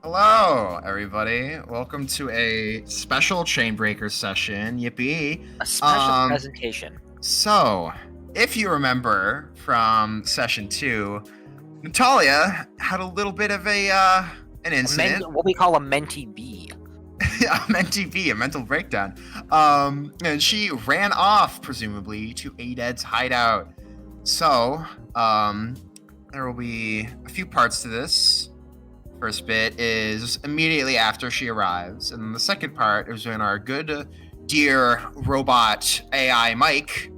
Hello, everybody. Welcome to a special Chainbreakers session. Yippee! A special Um, presentation. so if you remember from session 2, Natalia had a little bit of an incident, What we call a mentee bee. a mentee B, a mental breakdown. And she ran off, presumably, to Aded's hideout. So, there will be a few parts to this. First bit is immediately after she arrives, and the second part is when our good dear robot AI Mike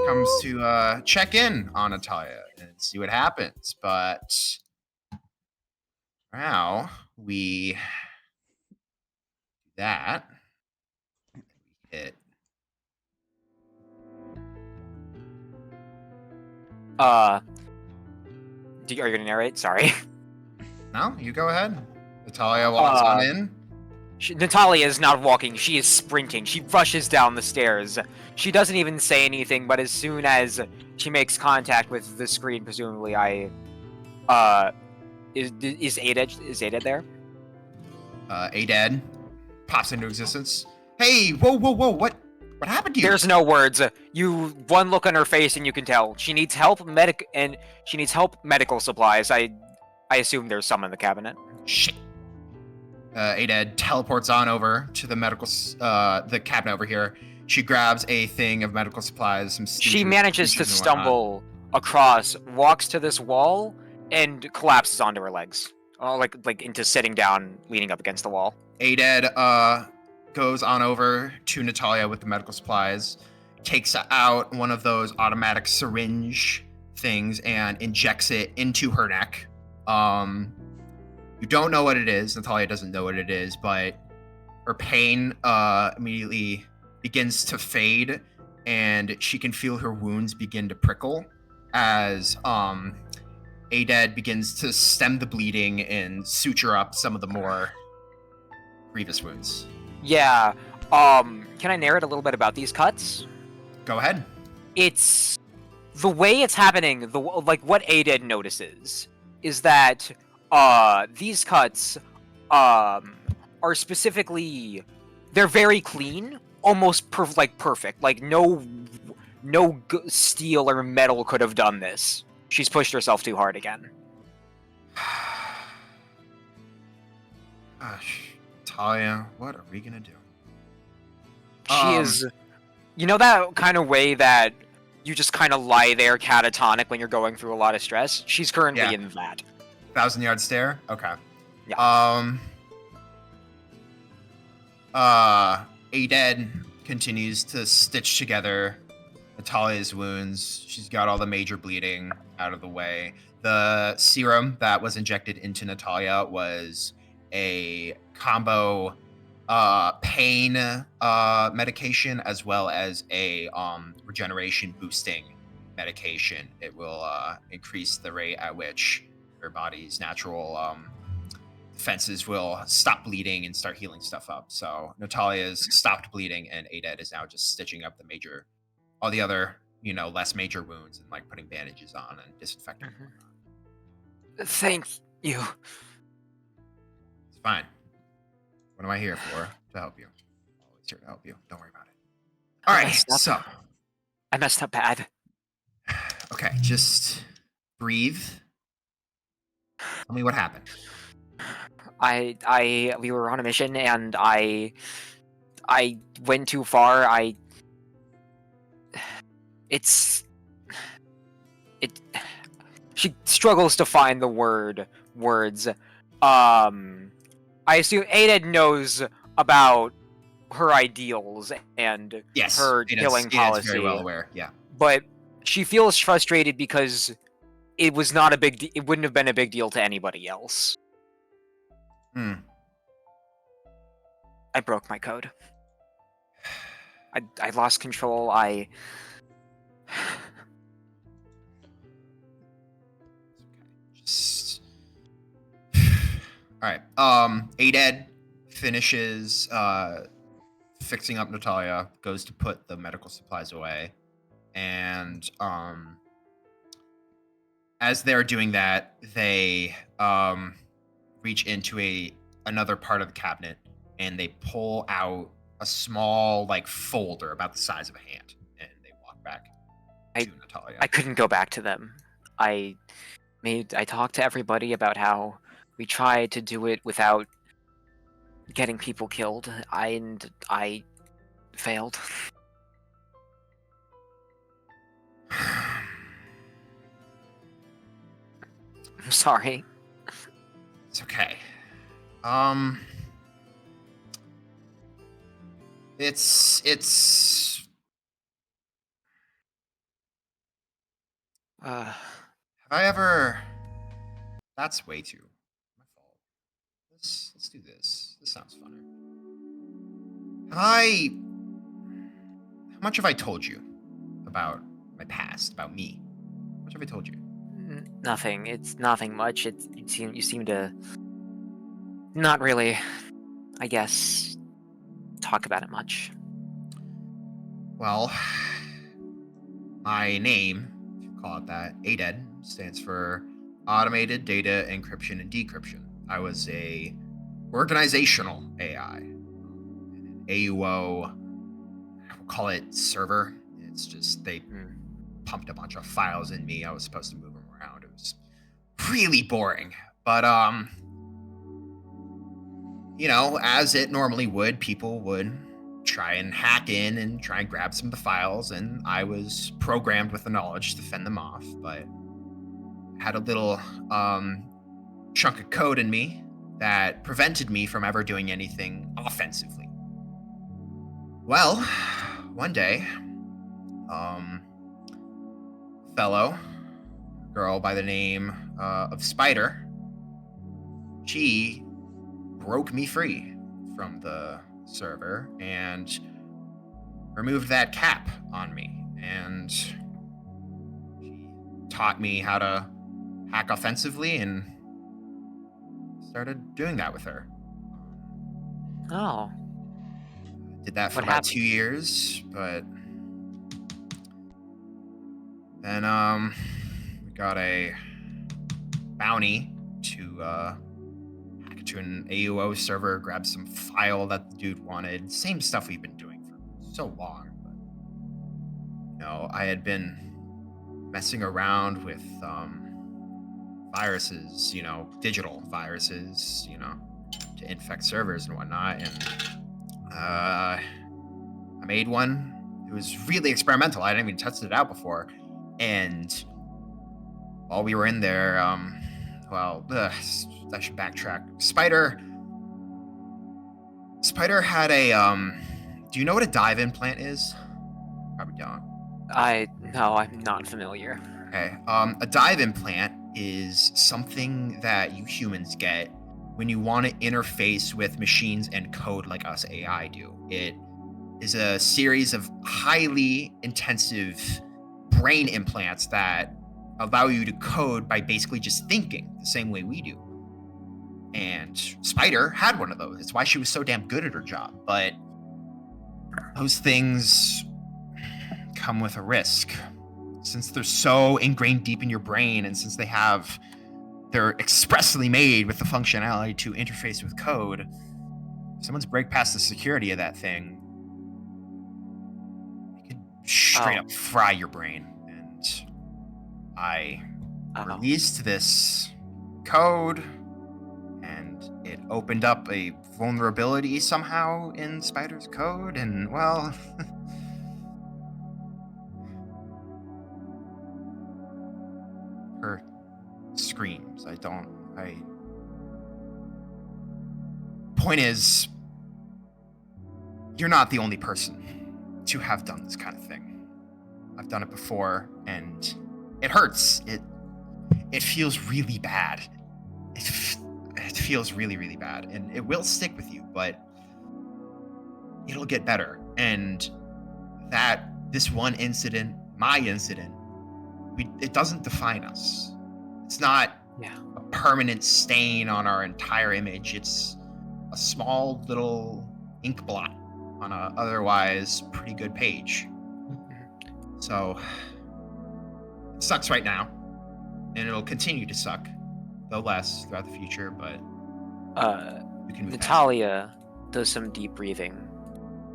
comes to check in on Natalia and see what happens. But now we do that. Hit. Are you gonna narrate? Sorry. No, you go ahead. Natalia walks on in. Natalia is not walking, she is sprinting. She rushes down the stairs. She doesn't even say anything, but as soon as she makes contact with the screen, presumably is Aded there? Aded pops into existence. Hey, whoa, what happened to you? There's no words. One look on her face and you can tell. She needs help medical supplies. I assume there's some in the cabinet. Shit. Aded teleports on over to the the cabinet over here. She grabs a thing of medical supplies. She manages to stumble across, walks to this wall, and collapses onto her legs. Like into sitting down, leaning up against the wall. Aded goes on over to Natalia with the medical supplies, takes out one of those automatic syringe things and injects it into her neck. You don't know what it is. Natalia doesn't know what it is, but her pain immediately begins to fade, and she can feel her wounds begin to prickle as Aded begins to stem the bleeding and suture up some of the more grievous wounds. Yeah. Can I narrate a little bit about these cuts? Go ahead. It's the way it's happening. What Aded notices is that these cuts are specifically, they're very clean, almost perfect. Like no steel or metal could have done this. She's pushed herself too hard again. Gosh, Talia, what are we gonna do? She is, that kind of way that you just kind of lie there catatonic when you're going through a lot of stress. She's currently in that. 1,000-yard stare? Okay. Yeah. Aded continues to stitch together Natalia's wounds. She's got all the major bleeding out of the way. The serum that was injected into Natalia was a combo pain medication as well as a regeneration boosting medication. It will increase the rate at which her body's natural defenses will stop bleeding and start healing stuff up. So Natalia's stopped bleeding, and Aded is now just stitching up all the other, less major wounds and like putting bandages on and disinfecting. Thank you. It's fine. What am I here for? To help you. Always here to help you. Don't worry about it. All right, so I messed up bad. Okay, just breathe. Tell me what happened. We were on a mission and I went too far. She struggles to find the words. I assume Aded knows about her ideals and her killing policy. Very well aware, yeah. But she feels frustrated because it was not a big it wouldn't have been a big deal to anybody else. I broke my code. I lost control. Alright. Aded finishes fixing up Natalia, goes to put the medical supplies away, and as they're doing that, they reach into a another part of the cabinet, and they pull out a small like folder about the size of a hand, and they walk back to Natalia. I couldn't go back to them. I talked to everybody about how we tried to do it without getting people killed. I failed. I'm sorry. It's okay. It's Uh, have I ever That's way too my fault. Let's do this. This sounds funner. Have I How much have I told you about my past, about me? How much have I told you? nothing. It's nothing much. You seem to not really, I guess, talk about it much. Well, my name, if you call it that, ADED, stands for Automated Data Encryption and Decryption. I was a organizational AI, an AUO, we'll call it server. It's just they pumped a bunch of files in me. I was supposed to move them around. It was really boring. But as it normally would, people would try and hack in and try and grab some of the files, and I was programmed with the knowledge to fend them off, but I had a little chunk of code in me that prevented me from ever doing anything offensively. Well, one day, fellow girl by the name of Spider, she broke me free from the server and removed that cap on me, and she taught me how to hack offensively and started doing that with her. Oh. Did that for What about happened? 2 years, but then we got a bounty to hack to an AUO server, grab some file that the dude wanted. Same stuff we've been doing for so long, but I had been messing around with viruses, digital viruses, to infect servers and whatnot, and I made one. It was really experimental. I didn't even test it out before. And while we were in there, I should backtrack. Spider had a, do you know what a dive implant is? Probably don't. No, I'm not familiar. Okay. A dive implant is something that you humans get when you want to interface with machines and code like us AI do. It is a series of highly intensive brain implants that allow you to code by basically just thinking the same way we do. And Spider had one of those. It's why she was so damn good at her job. But those things come with a risk. Since they're so ingrained deep in your brain, and since they're expressly made with the functionality to interface with code, if someone's break past the security of that thing, it could straight up fry your brain. And I released this code, and it opened up a vulnerability somehow in Spider's code, and well, her screams. Point is, you're not the only person to have done this kind of thing. I've done it before, and it hurts. It feels really bad. It feels really, really bad, and it will stick with you, but it'll get better. And this one incident, my incident, it doesn't define us. It's not a permanent stain on our entire image. It's a small little ink blot on a otherwise pretty good page. So it sucks right now, and it'll continue to suck, though less throughout the future. But You can move past it. Natalia does some deep breathing,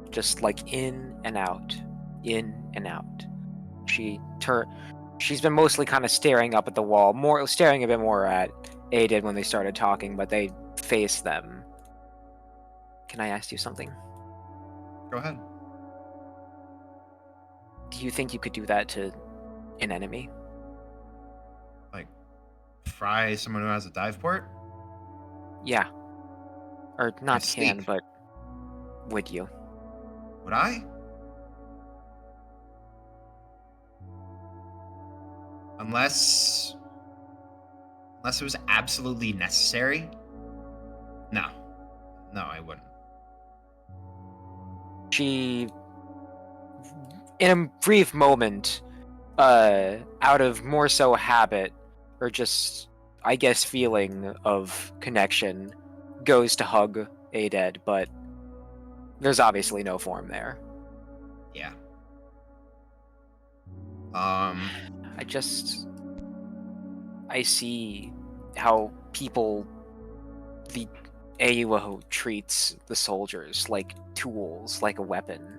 just like in and out, in and out. She's been mostly kind of staring up at the wall, staring a bit more at Aiden when they started talking, but they face them. Can I ask you something? Go ahead. Do you think you could do that to an enemy? Like, fry someone who has a dive port? Yeah. Or not Steak. can, but would you? Would I? Unless it was absolutely necessary. No, I wouldn't. She, in a brief moment, out of more so habit, or just, I guess, feeling of connection, goes to hug Aded, but there's obviously no form there. Yeah. I see how the AUO treats the soldiers like tools, like a weapon.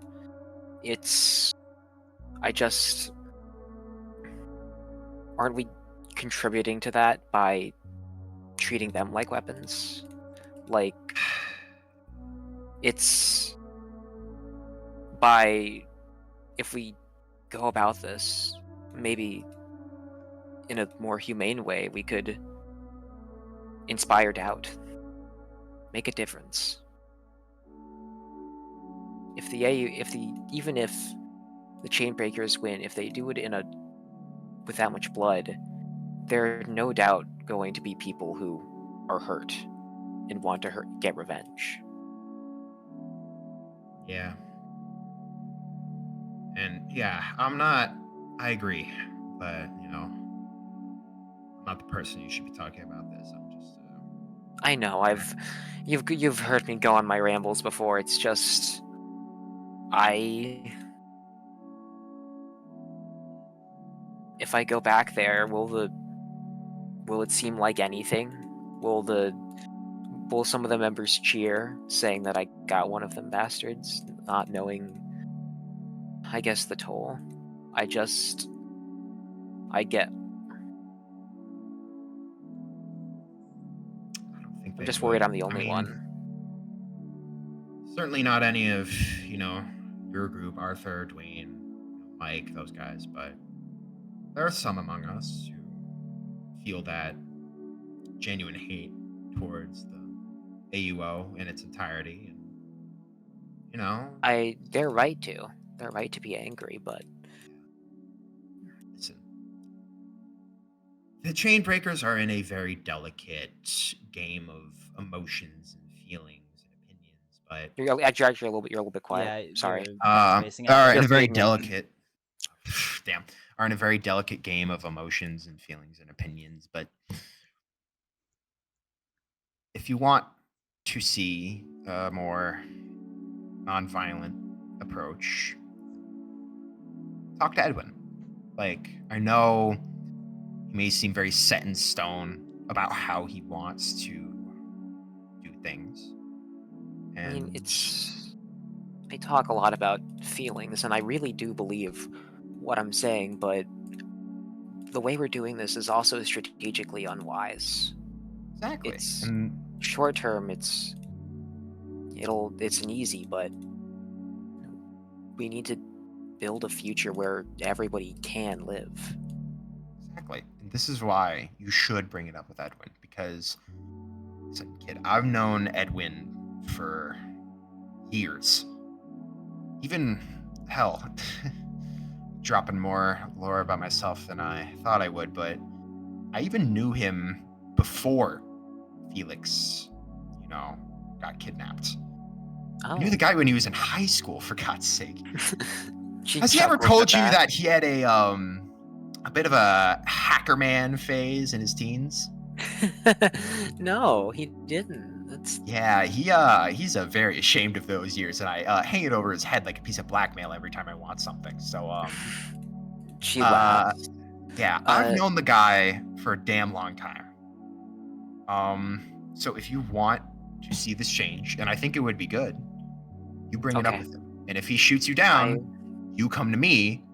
Aren't we contributing to that by treating them like weapons? Like, if we go about this, maybe in a more humane way, we could inspire doubt, make a difference. Even if the Chainbreakers win, if they do it with that much blood, there are no doubt going to be people who are hurt and want to get revenge. Yeah. And yeah, I agree, but I'm not the person you should be talking about this. I'm just. I know, you've heard me go on my rambles before. It's just, if I go back there, will it seem like anything? Will some of the members cheer, saying that I got one of them bastards, not knowing, I guess, the toll? I'm just worried I'm the only one. Certainly not any of your group, Arthur, Dwayne, Mike, those guys, but there are some among us who feel that genuine hate towards the AUO in its entirety, and they're right to. They're right to be angry, but listen, the Chainbreakers are in a very delicate game of emotions and feelings and opinions, but you're a little bit quiet. Yeah, Sorry. you're spacing out are there. in a very You're fading in. delicate. Damn, are in a very delicate game of emotions and feelings and opinions, but if you want to see a more nonviolent approach, talk to Edwin. Like, I know he may seem very set in stone about how he wants to do things. And I mean, I talk a lot about feelings, and I really do believe what I'm saying, but the way we're doing this is also strategically unwise. exactly. It's And short term, it's an easy, but we need to build a future where everybody can live. exactly. And this is why you should bring it up with Edwin, because listen, kid, I've known Edwin for years. Even hell, dropping more lore about myself than I thought I would, but I even knew him before Felix, got kidnapped. I knew the guy when he was in high school, for God's sake. Has he ever told you that he had a bit of a hacker man phase in his teens? No, he didn't. Yeah, he's very ashamed of those years, and I hang it over his head like a piece of blackmail every time I want something. So she laughs. Yeah, I've known the guy for a damn long time. So if you want to see this change, and I think it would be good. You bring it up Okay. with him, and if he shoots you I down, you come to me.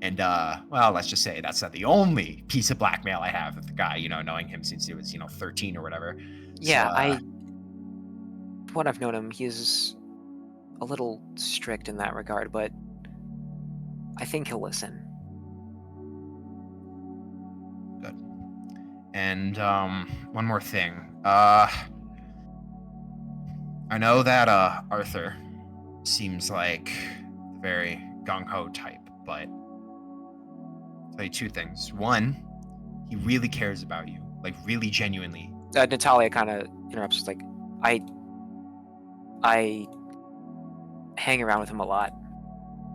And well, let's just say that's not the only piece of blackmail I have with the guy. Knowing him since he was 13 or whatever. So yeah, what I've known him, he's a little strict in that regard, but I think he'll listen. good. And one more thing. I know that Arthur seems like a very gung ho type, but I'll tell you two things. One, he really cares about you, like really genuinely. Natalia kind of interrupts. It's like, I hang around with him a lot.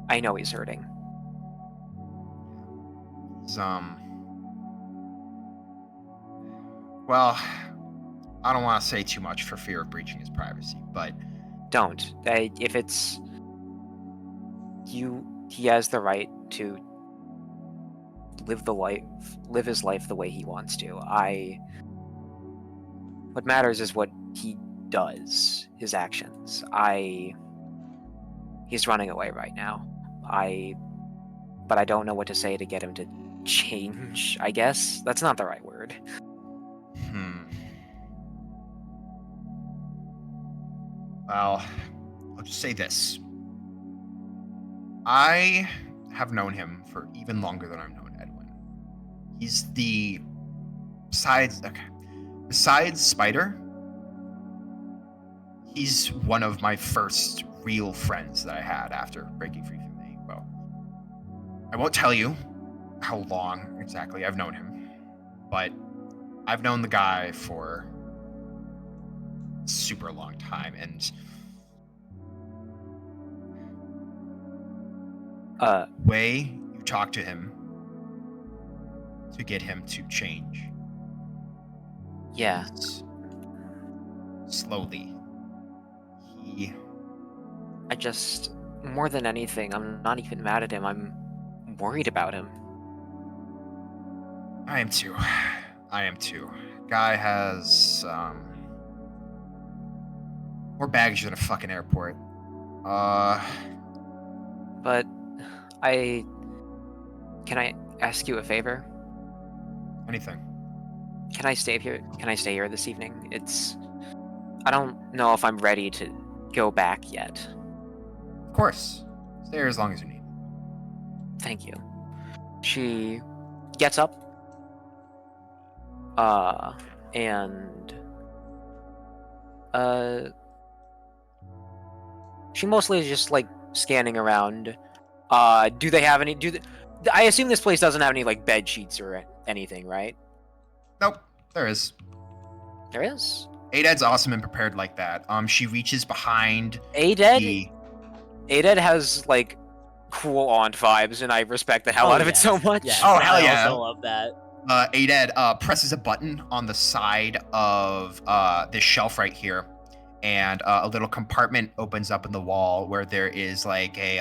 I know he's hurting. He's, well, I don't want to say too much for fear of breaching his privacy, but Don't. If it's you, he has the right to live his life the way he wants to. What matters is what he does, his actions. He's running away right now. But I don't know what to say to get him to change, I guess. That's not the right word. Well, I'll just say this. I have known him for even longer than I've known Edwin. He's besides Spider, he's one of my first real friends that I had after breaking free from the Well, I won't tell you how long exactly I've known him, but I've known the guy for a super long time, and the way you talk to him to get him to change. Yeah. Slowly. More than anything, I'm not even mad at him. I'm worried about him. I am too. Guy has more baggage than a fucking airport. But can I ask you a favor? Anything. Can I stay here? Can I stay here this evening? I don't know if I'm ready to go back yet. Of course. Stay here as long as you need. Thank you. She gets up. And she mostly is just like scanning around. Do they have any? I assume this place doesn't have any like bed sheets or anything, right? Nope, there is. There is. Aded's awesome and prepared like that. She reaches behind. Aded has like cool aunt vibes, and I respect the hell out of it so much. Yes, Oh, hell yeah. I also love that. Aded presses a button on the side of this shelf right here, and a little compartment opens up in the wall where there is like a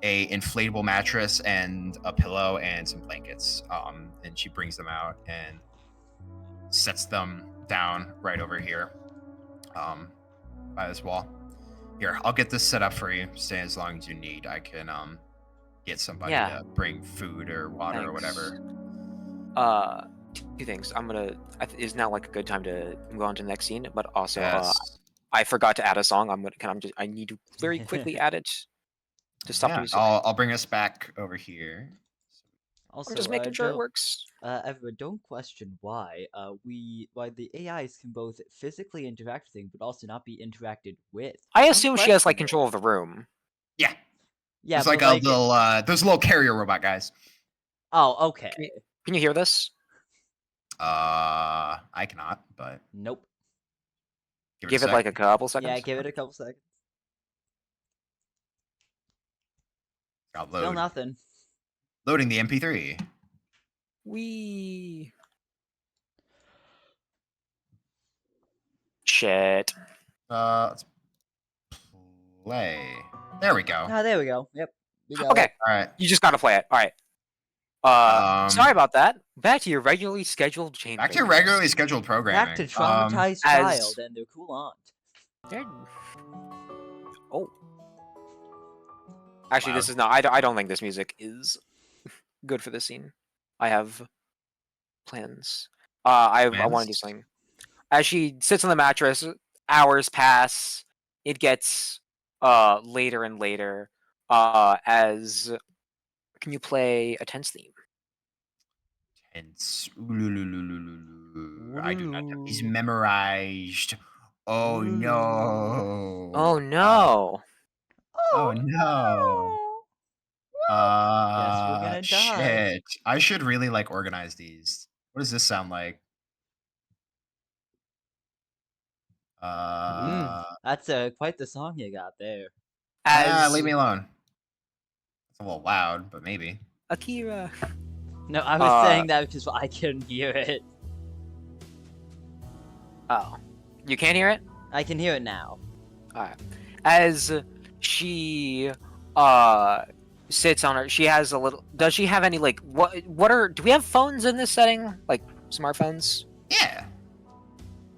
inflatable mattress and a pillow and some blankets. And she brings them out and sets them down right over here, by this wall. Here, I'll get this set up for you. Stay as long as you need. I can get somebody to bring food or water or whatever. Two things. Is now like a good time to go on to the next scene, but also Yes. I forgot to add a song. I need to very quickly add it to stop the music. I'll bring us back over here. Also, I'm just making sure it works. Everyone, don't question why why the AIs can both physically interact with things, but also not be interacted with. I assume she has like control of the room. Yeah. Yeah, there's like a little there's a little carrier robot, guys. Oh, okay. Can you hear this? I cannot, but nope. Give it like a couple seconds. Yeah, give it a couple seconds. Got load. Still nothing. Loading the MP3. Shit. Let's play. There we go. Ah, there we go. Yep. Okay. All right. You just gotta play it. All right. Sorry about that. Back to your regularly scheduled chain Back to breakers. regularly scheduled Back to programming. traumatized as- child and their cool aunt. They're- Oh. Actually, Loud. this is not. I don't think this music is good for this scene. I have plans. I want to do Plans? something. As she sits on the mattress, hours pass. It gets later and later. As can you play a tense theme? Tense. I do not have these memorized. Oh no. Oh no! Oh no. Guess we're gonna die. Shit. I should really like organize these. What does this sound like? That's quite the song you got there. As Leave me alone. It's a little loud, but maybe. Akira. No, I was saying that because I couldn't hear it. Oh, you can't hear it. I can hear it now. Alright. As she sits on her, she has a little. Does she have any like what are? Do we have phones in this setting? Like smartphones? Yeah.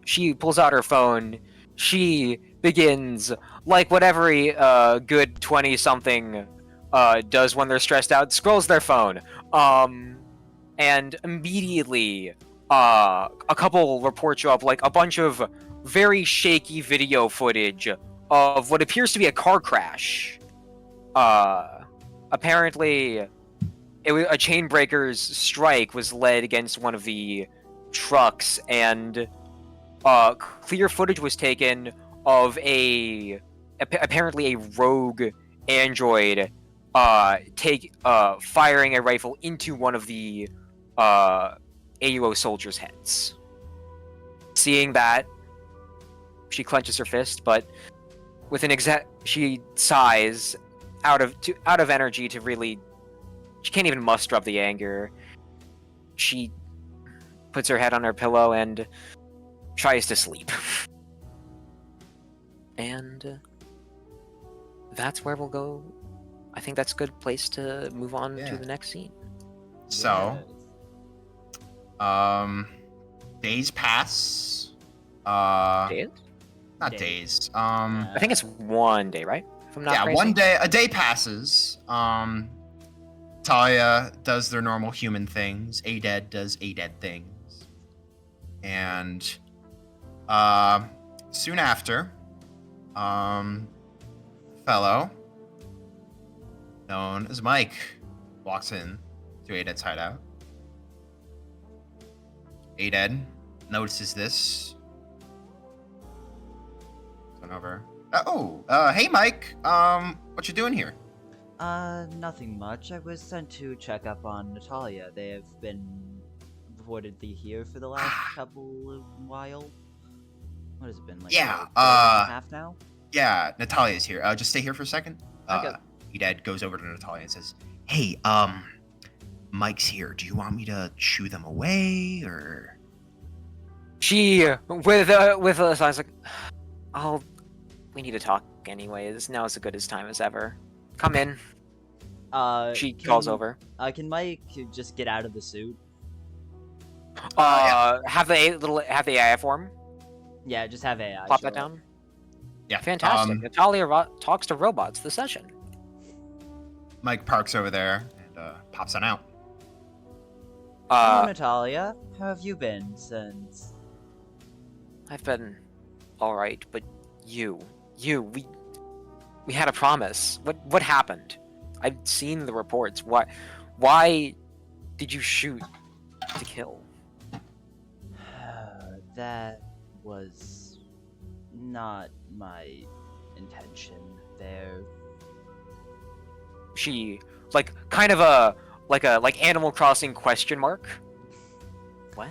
She pulls out her phone. She begins like what every good 20-something does when they're stressed out. Scrolls their phone. And immediately a couple reports show up, like a bunch of very shaky video footage of what appears to be a car crash. Apparently, a Chainbreakers strike was led against one of the trucks, and clear footage was taken of apparently a rogue android firing a rifle into one of the AUO soldiers' heads. Seeing that, she clenches her fist, but with she sighs out of energy to really. She can't even muster up the anger. She puts her head on her pillow and tries to sleep. And that's where we'll go. I think that's a good place to move on to the next scene. So, Yes. days pass. Days? Not Days. days. I think it's 1 day, right? If I'm not crazy. A day passes. Talia does their normal human things. A-Dead does A-Dead things. And soon after, fellow known as Mike walks in to A-Dead's hideout. A-Dead notices this. Turn over. Hey Mike. What you doing here? Nothing much. I was sent to check up on Natalia. They have been reportedly here for the last couple of while. What has it been, like, Yeah, a day and a half now? Yeah, Natalia's here. Just stay here for a second. Okay. Dad goes over to Natalia and says, "Hey, Mike's here. Do you want me to shoo them away, or?" She, with a sigh, is like, we need to talk anyways. Now is as good as time as ever. Come in. She calls over. Can Mike just get out of the suit? Have the AI form. Yeah, just have AI. Plop show that up. down. Yeah. Fantastic. Natalia talks to robots. The session. Mike parks over there and pops on out. Hello, Natalia. How have you been since? I've been all right, but we had a promise. What happened? I've seen the reports. Why did you shoot to kill? That was not my intention there. She like kind of a Animal Crossing question mark. What?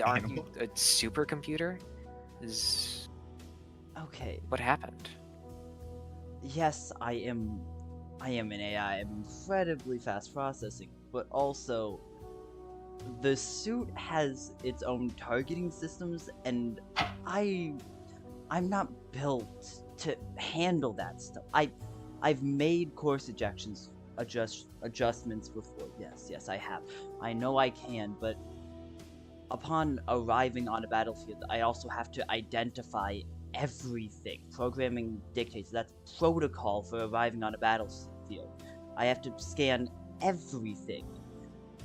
Aren't you a supercomputer? Is Okay. what happened? Yes, I am an AI. I'm incredibly fast processing, but also the suit has its own targeting systems, and I'm not built to handle that stuff. I've made course ejections adjustments before. Yes, I have. I know I can, but upon arriving on a battlefield, I also have to identify everything. Programming dictates that's protocol for arriving on a battlefield. I have to scan everything.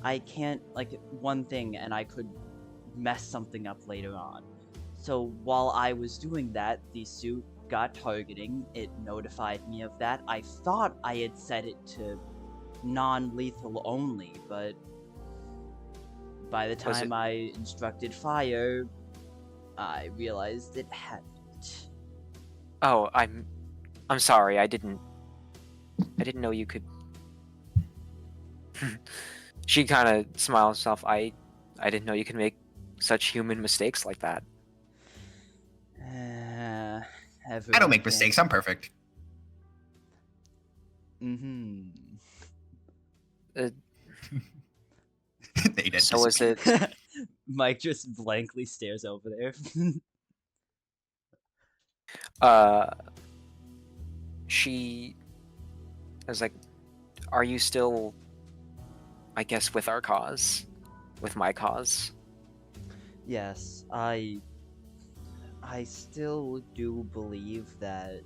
I can't, like, one thing and I could mess something up later on. So while I was doing that, the suit got targeting. It notified me of that. I thought I had set it to non-lethal only, but by the Was it- time I instructed fire, I realized it hadn't. Oh, I'm sorry. I didn't know you could. She kind of smiles herself. I didn't know you could make such human mistakes like that. I Everyone don't make can. mistakes. I'm perfect. Mm-hmm. They did. So is it? Mike just blankly stares over there. She was like, "Are you still, I guess, with our cause, with my cause?" Yes, I still do believe that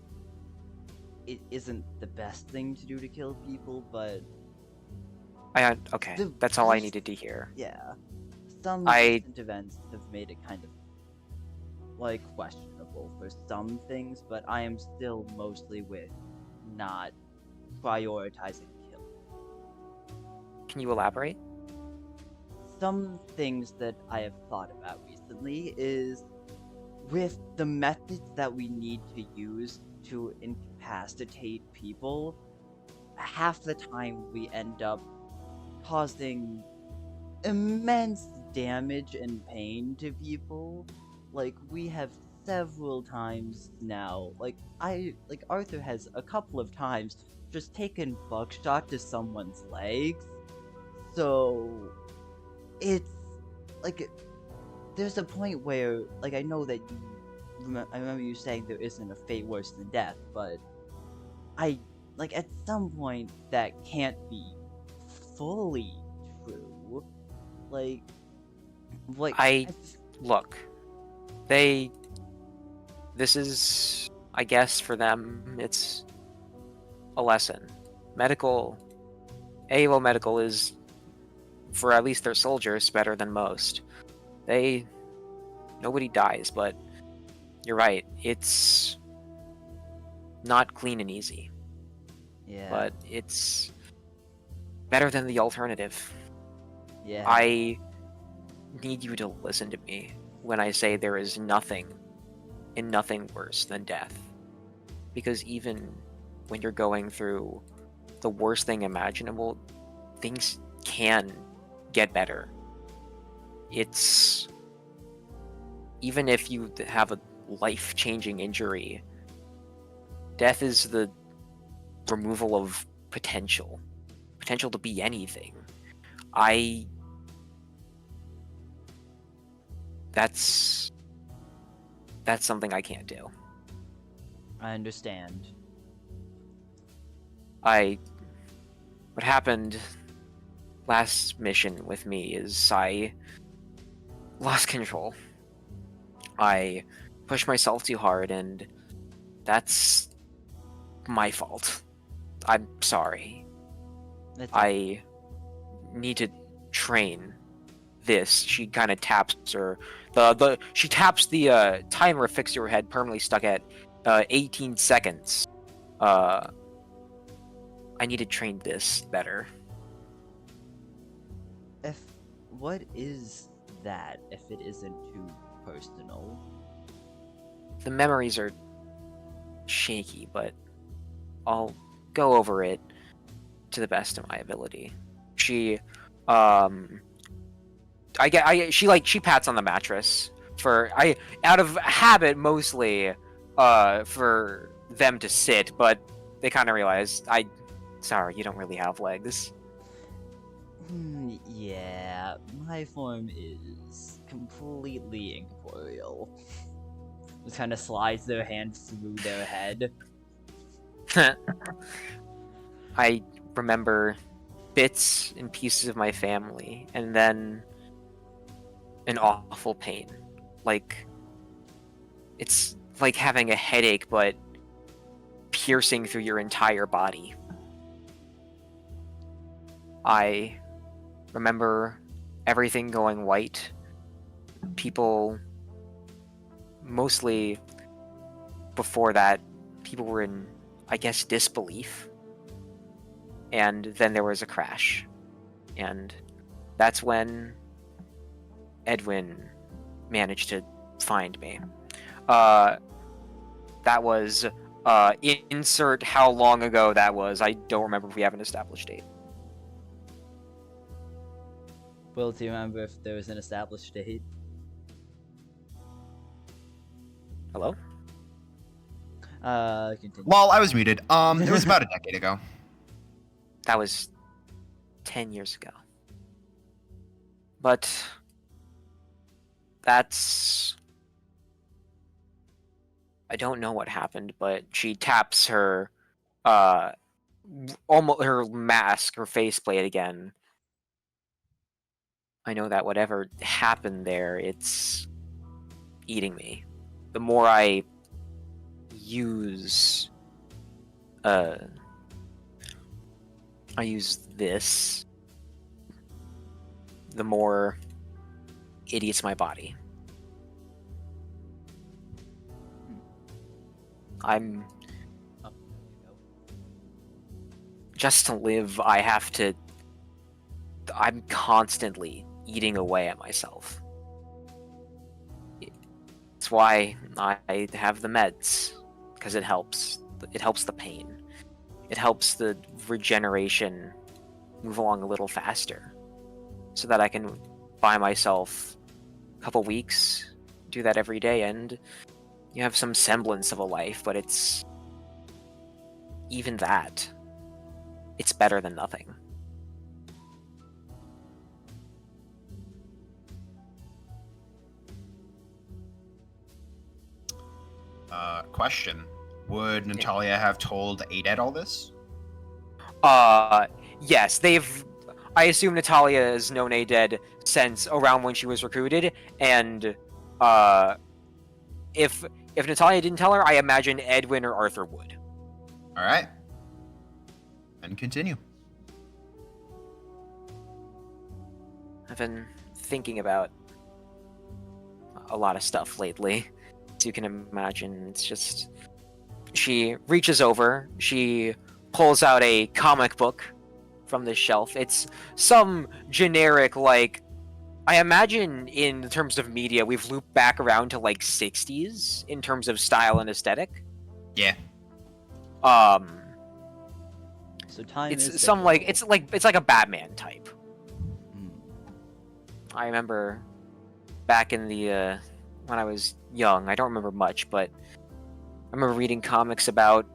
it isn't the best thing to do to kill people, but Okay, The that's all I recent- needed to hear. yeah, some I- recent events have made it kind of like questionable for some things, but I am still mostly with not prioritizing killing. Can you elaborate? Some things that I have thought about recently is with the methods that we need to use to incapacitate people, half the time we end up causing immense damage and pain to people. Like, we have several times now, like Arthur has a couple of times just taken buckshot to someone's legs. So it's like there's a point where, like, I know that I remember you saying there isn't a fate worse than death, but at some point that can't be fully true. Like, Look, this is, I guess, for them, it's a lesson. AWO medical is, for at least their soldiers, better than most. Nobody dies, but you're right, it's not clean and easy, yeah, but it's better than the alternative. yeah, I need you to listen to me when I say there is nothing worse than death. Because even when you're going through the worst thing imaginable, things can get better. It's even if you have a life-changing injury, death is the removal of potential to be anything. That's something I can't do. I understand. What happened last mission with me is I lost control. I pushed myself too hard, and that's my fault. I'm sorry. That's I need to train this. She kind of taps her. She taps the timer fixed to her head, permanently stuck at 18 seconds. I need to train this better. What is that if it isn't too personal? The memories are shaky, but I'll go over it to the best of my ability. She she pats on the mattress out of habit mostly for them to sit, but they kind of realize sorry, you don't really have legs. Yeah, my form is completely incorporeal. Just kind of slides their hand through their head. I remember bits and pieces of my family, and then an awful pain. Like, it's like having a headache, but piercing through your entire body. I remember everything going white. People, mostly before that, people were in, I guess, disbelief. And then there was a crash. And that's when Edwin managed to find me. That was, insert how long ago that was. I don't remember if we have an established date. Will, do you remember if there was an established date? Hello? Continue. Well, I was muted. It was about a decade ago. That was 10 years ago. But that's... I don't know what happened, but she taps her, almost her mask, her faceplate again. I know that whatever happened there, it's eating me. The more I use, this, the more it eats my body. I'm... Oh, there you go. Just to live, I'm constantly eating away at myself. It's why I have the meds, because it helps. It helps the pain. It helps the regeneration move along a little faster, so that I can buy myself a couple weeks, do that every day, and you have some semblance of a life, but it's... even that, it's better than nothing. Question. Would Natalia have told Adet all this? Yes, I assume Natalia has known Adet since around when she was recruited, and, if Natalia didn't tell her, I imagine Edwin or Arthur would. Alright. And continue. I've been thinking about a lot of stuff lately. As you can imagine, it's just... She reaches over, she pulls out a comic book from the shelf. It's some generic, like... I imagine in terms of media, we've looped back around to, like, 60s in terms of style and aesthetic. Yeah. So time It's is some, like... cyclical. It's like a Batman type. Hmm. I remember back in the, when I was young, I don't remember much, but I remember reading comics about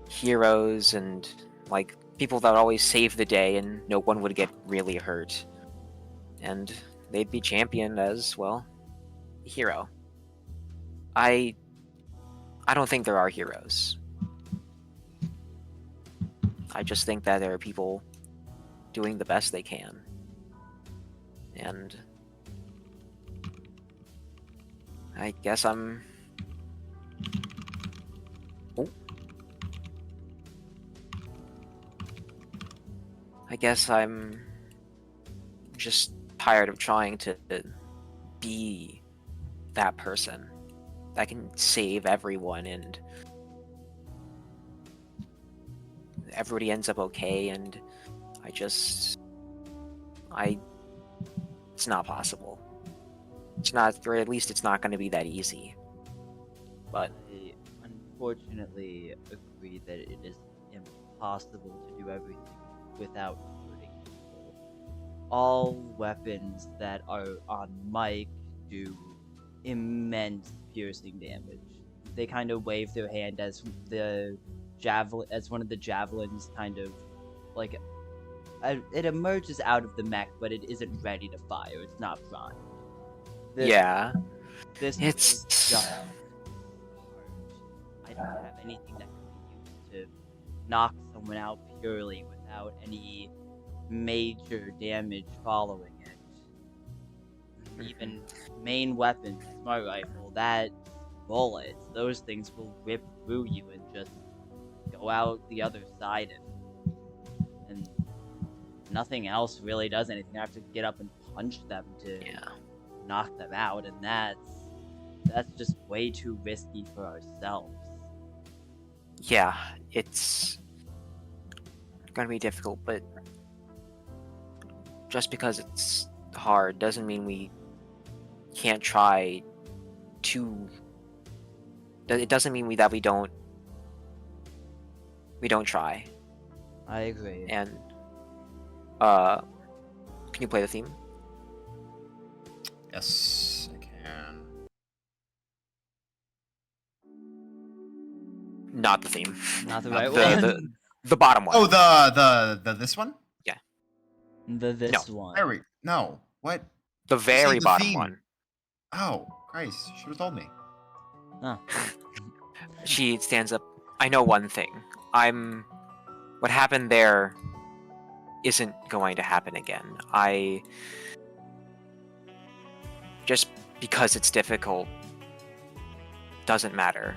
heroes and, like, people that would always save the day and no one would get really hurt. And they'd be championed as, well, a hero. I don't think there are heroes. I just think that there are people doing the best they can. And I guess I'm... Oh. I guess I'm just tired of trying to be that person that can save everyone and everybody ends up okay, and it's not possible. It's not, or at least it's not going to be that easy. But I unfortunately agree that it is impossible to do everything without hurting people. All weapons that are on Mike do immense piercing damage. They kind of wave their hand as one of the javelins kind of like it emerges out of the mech, but it isn't ready to fire. It's not primed. yeah, This it's is just hard. I don't have anything that can be used to knock someone out purely without any major damage following it. Even main weapon, smart rifle, that bullets, those things will rip through you and just go out the other side of it. And nothing else really does anything. I have to get up and punch them to knock them out, and that's just way too risky for ourselves. Yeah, it's gonna be difficult, but just because it's hard doesn't mean we can't try to. It doesn't mean that we don't try. I agree. And can you play the theme? Yes, I can. Not the theme. Not the Not right the- one. The bottom one. Oh, the this one? This one. No. What? The very the bottom theme. one. Oh, Christ! Should have told me. Oh. She stands up. I know one thing. What happened there isn't going to happen again. Just because it's difficult doesn't matter.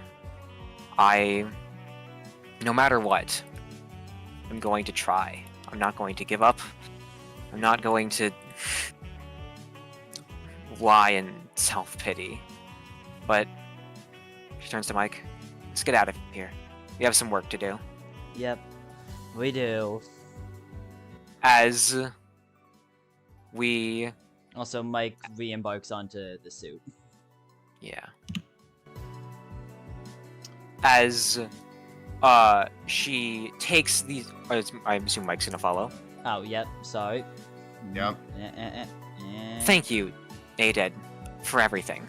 No matter what, I'm going to try. I'm not going to give up. I'm not going to lie in self-pity. But she turns to Mike. Let's get out of here. We have some work to do. Yep, we do. As we... Also, Mike re-embarks onto the suit. Yeah. As she takes these... I assume Mike's gonna follow. Oh, yep, sorry. Yep. Thank you, Aded, for everything.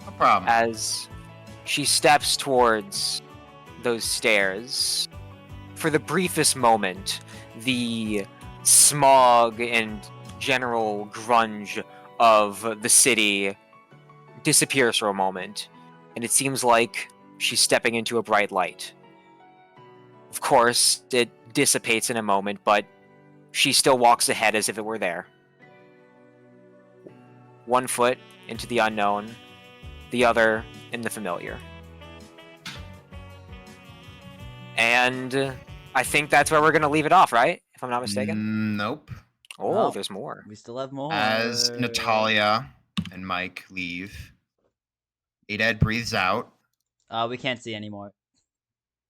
No problem. As she steps towards those stairs, for the briefest moment, the smog and general grunge of the city disappears for a moment, and it seems like she's stepping into a bright light. Of course, it dissipates in a moment, but she still walks ahead as if it were there. One foot into the unknown, the other in the familiar. And I think that's where we're going to leave it off, right? If I'm not mistaken? Nope. Oh, No. there's more. We still have more. As Natalia and Mike leave, Aded breathes out. We can't see anymore.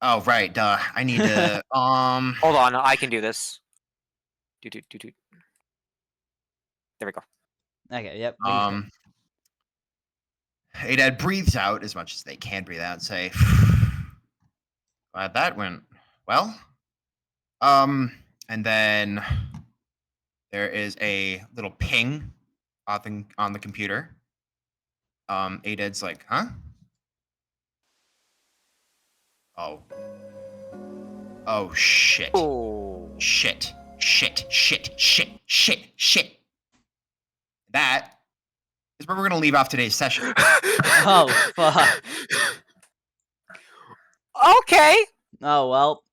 Oh, right. Duh. I need to. Hold on, I can do this. There we go. Okay, yep. Aded breathes out as much as they can breathe out and say, glad that went well. And then there is a little ping on the computer. Aded's like, huh? Oh, shit. Oh. Shit. That is where we're going to leave off today's session. Oh, fuck. Okay. Oh, well.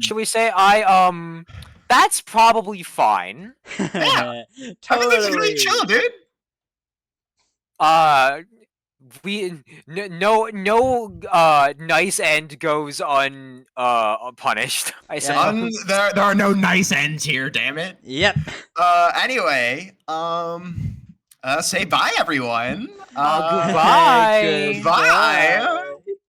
Should we say that's probably fine. Yeah. Everything's going to be chill, dude. No nice end goes unpunished. I suppose. There are no nice ends here, damn it. Yep. Anyway, say bye, everyone. Goodbye. Goodbye.